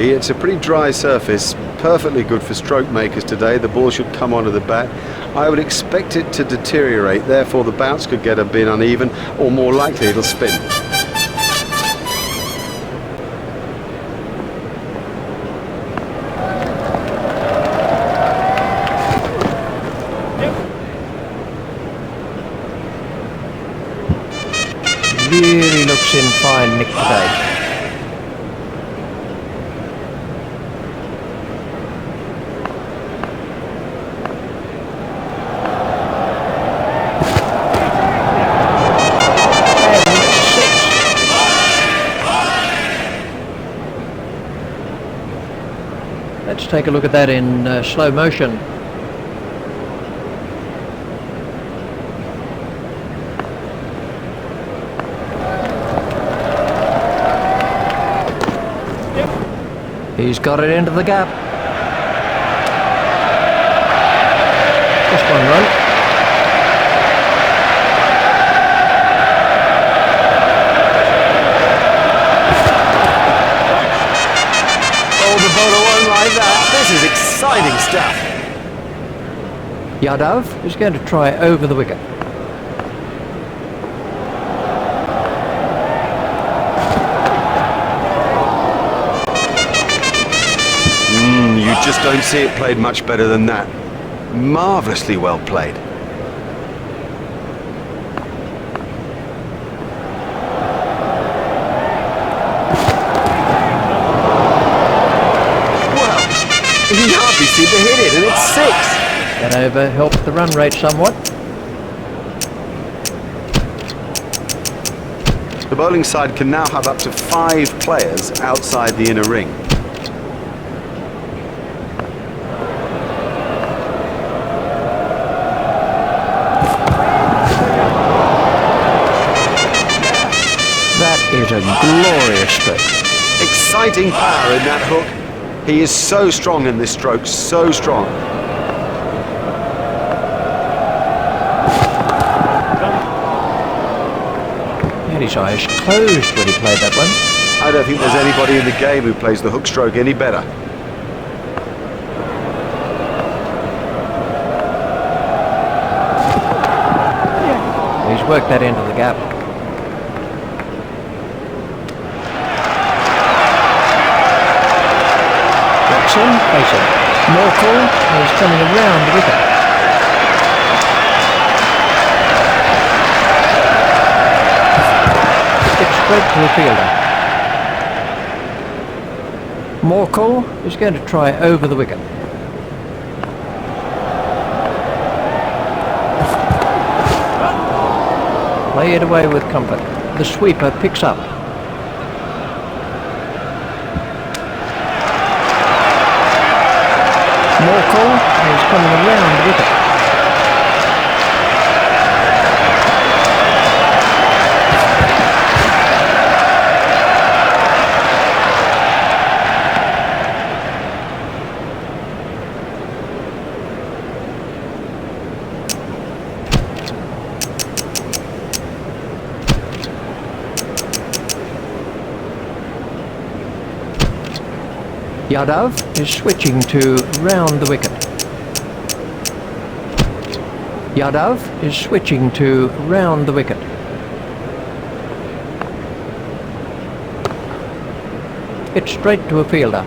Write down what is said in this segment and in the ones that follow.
It's a pretty dry surface, perfectly good for stroke makers today. The ball should come onto the bat. I would expect it to deteriorate, therefore the bounce could get a bit uneven, or more likely it'll spin. Really looks in fine nick today. Let's take a look at that in slow motion. He's got it into the gap. Just one run. Oh, the bowler won't like that. This is exciting stuff. Yadav is going to try over the wicket. You just don't see it played much better than that. Marvellously well played. Well, he hardly seemed to hit it, and it's 6. That over helped the run rate somewhat. The bowling side can now have up to 5 players outside the inner ring. That is a glorious stroke. Exciting power in that hook. He is so strong in this stroke, so strong. He had his eyes closed when he played that one. I don't think there's anybody in the game who plays the hook stroke any better. He's worked that into the gap. Jackson, facing. Morkel is coming around the wicket. It's straight to the fielder. Morkel is going to try over the wicket. Play it away with comfort. The sweeper picks up. Morkel is coming around the wicket. Yadav is switching to round the wicket. Yadav is switching to round the wicket. It's straight to a fielder.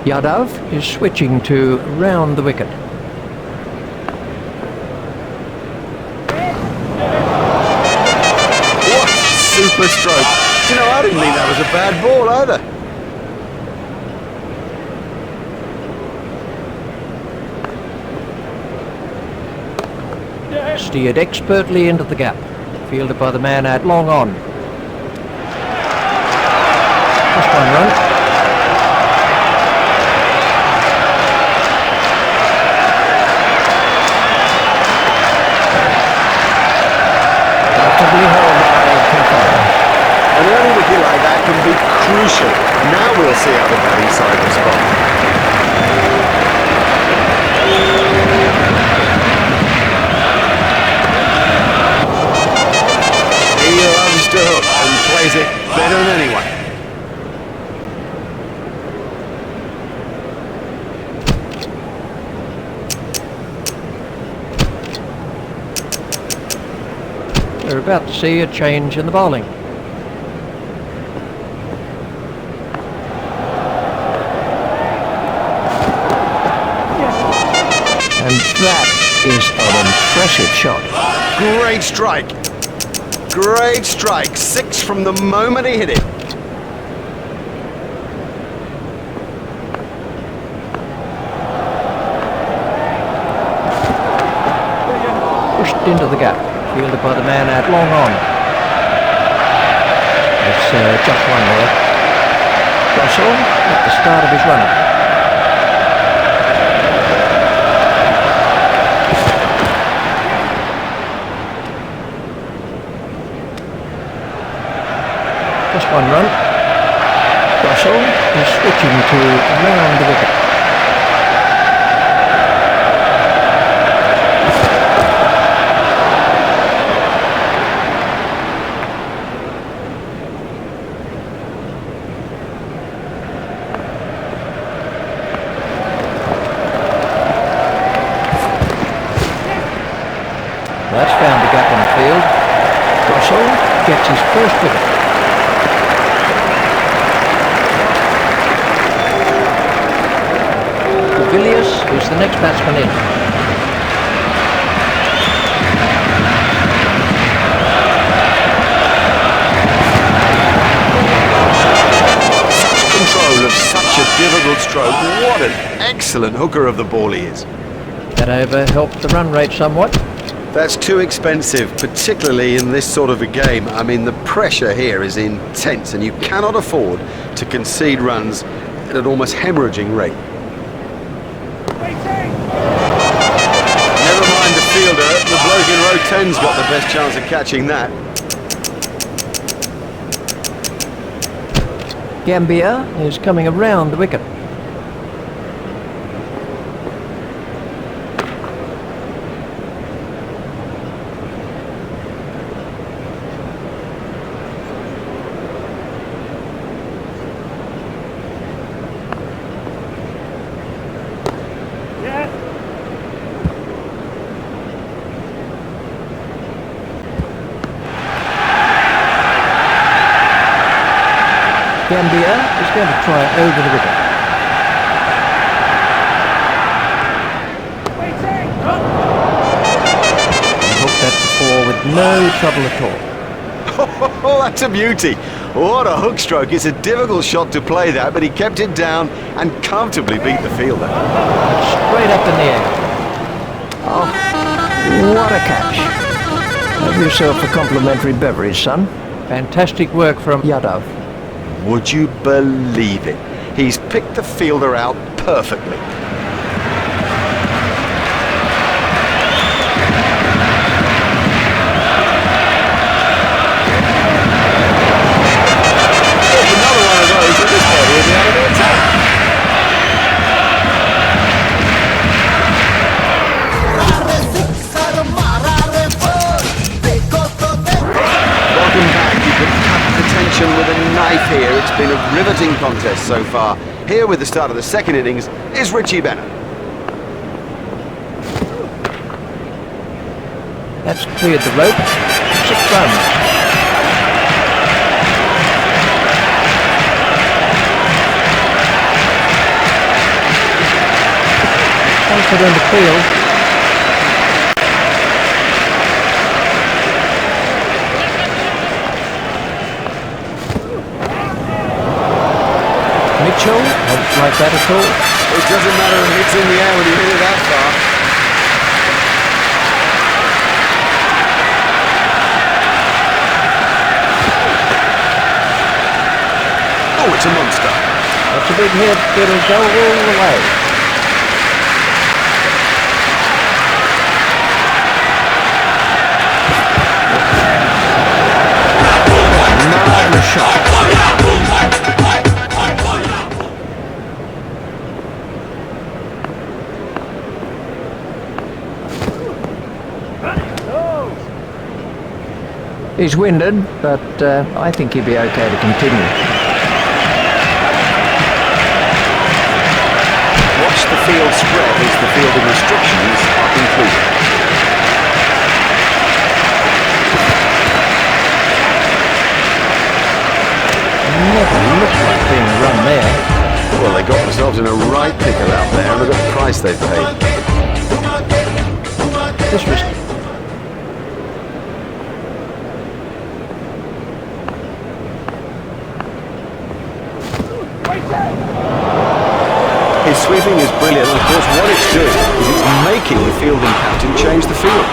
Yadav is switching to round the wicket. What super stroke. Do you know, I didn't think that was a bad ball either. Steered expertly into the gap. Fielded by the man at long on. Just one run. An early wicket like that can be crucial. Now we'll see how the batting side respond. He loves to hook and plays it better than anyone. We're about to see a change in the bowling. And that is an impressive shot. Great strike. Great strike. 6 from the moment he hit it. Pushed into the gap. Fielded by the man out long on. It's just one there. Russell at the start of his run-up. Just one run. Russell is switching to round the wicket. That's found the gap on the field. Russell gets his first wicket. Villiers is the next batsman in. Such control of such a difficult stroke. What an excellent hooker of the ball he is. That over helped the run rate somewhat. That's too expensive, particularly in this sort of a game. I mean, the pressure here is intense and you cannot afford to concede runs at an almost hemorrhaging rate. Never mind the fielder, the bloke in row 10's got the best chance of catching that. Gambia is coming around the wicket. Gambia is going to try over the wicket. He hooked that before with no trouble at all. Oh, that's a beauty. What a hook stroke. It's a difficult shot to play that, but he kept it down and comfortably beat the fielder. Straight up in the air. Oh, what a catch. Have yourself a complimentary beverage, son. Fantastic work from Yadav. Would you believe it? He's picked the fielder out perfectly. Another one of those, and this ball will be out of the attack. Welcome back. You could cut the tension with a knife here. It's been a riveting contest so far. Here with the start of the second innings is Richie Bennett. That's cleared the rope. 6 runs. Confident to field. Mitchell, don't like that at all. It doesn't matter if it's in the air when you hit it that far. Oh, it's a monster. That's a big hit. It'll go all the way. Marvelous shot. He's winded, but I think he'll be okay to continue. Watch the field spread as the fielding restrictions are included. Never looked like being run there. Well, they got themselves in a right pickle out there, and look at the price they've paid. This was... His sweeping is brilliant, and of course what it's doing is it's making the fielding captain change the field.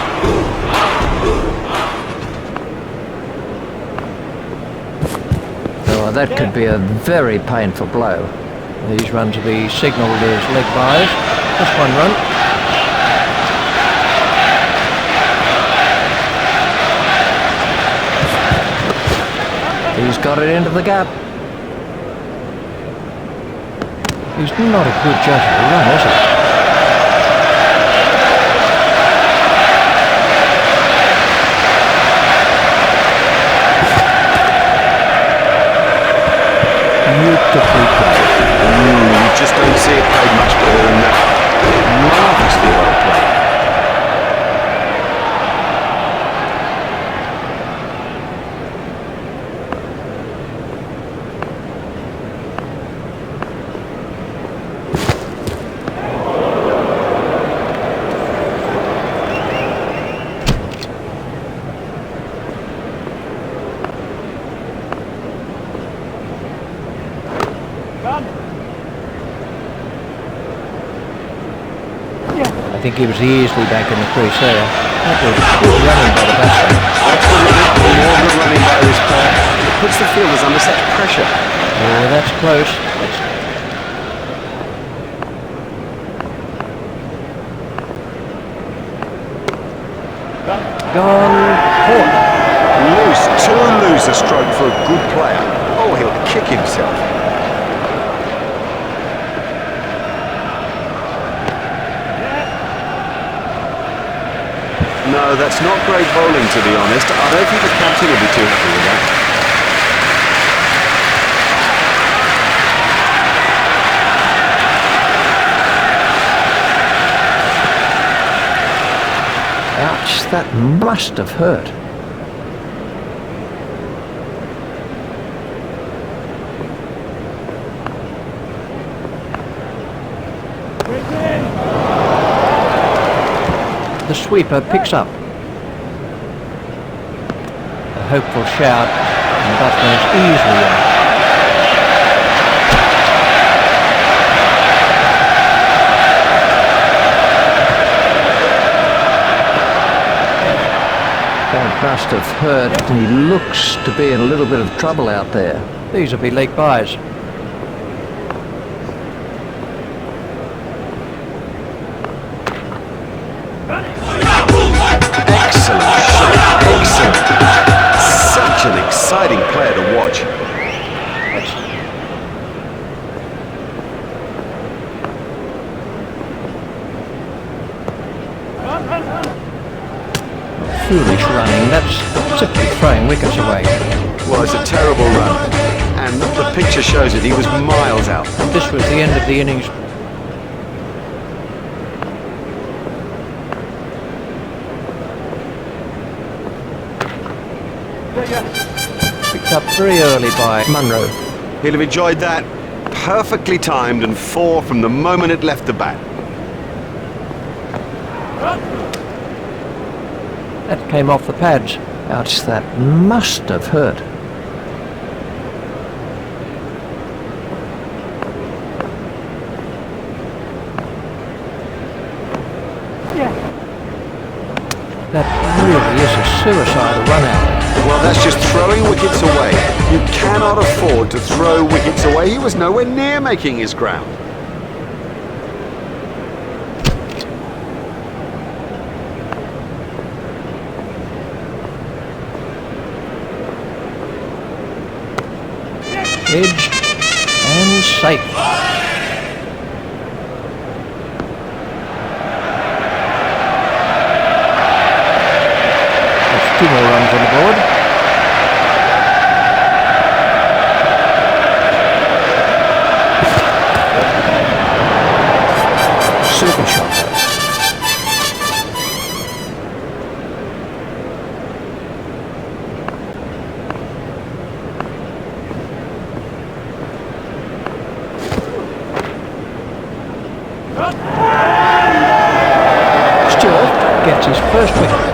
Oh, that could be a very painful blow. These runs will be signalled as leg byes. Just one run. He's got it into the gap. He's not a good judge of the run, is he? Beautifully played. You just don't see it played much better than that. Marvellously well played. I think he was easily back in the crease there. That was good running by the batsman. Absolutely, more good running by this player. It puts the fielders under such pressure. Oh, that's close. Gone. Caught. Loose, too loose a stroke for a good player. Oh, he'll kick himself. No, that's not great bowling, to be honest. I don't think the captain will be too happy with that. Ouch, that must have hurt. The sweeper picks up. A hopeful shout, and the batsman is easily out. That must have hurt, and he looks to be in a little bit of trouble out there. These will be leg byes. Excellent shot, excellent. Such an exciting player to watch. Foolish running, that's simply throwing wickets away. Well, it's a terrible run, and the picture shows it. He was miles out. This was the end of the innings. Picked up very early by Munro. He'll have enjoyed that. Perfectly timed and 4 from the moment it left the bat. That came off the pads. Ouch, that must have hurt. That really is a suicidal run out. Well, that's just throwing wickets away. You cannot afford to throw wickets away. He was nowhere near making his ground. Edge and safe. There's 2 more runs on the board. Stuart gets his first wicket.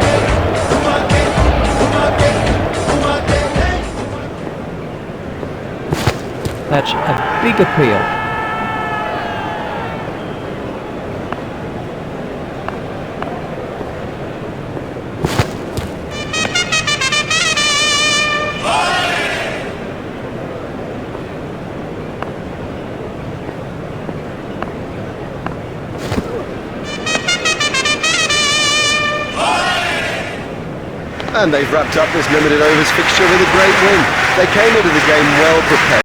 That's a big appeal. And they've wrapped up this limited overs fixture with a great win. They came into the game well prepared.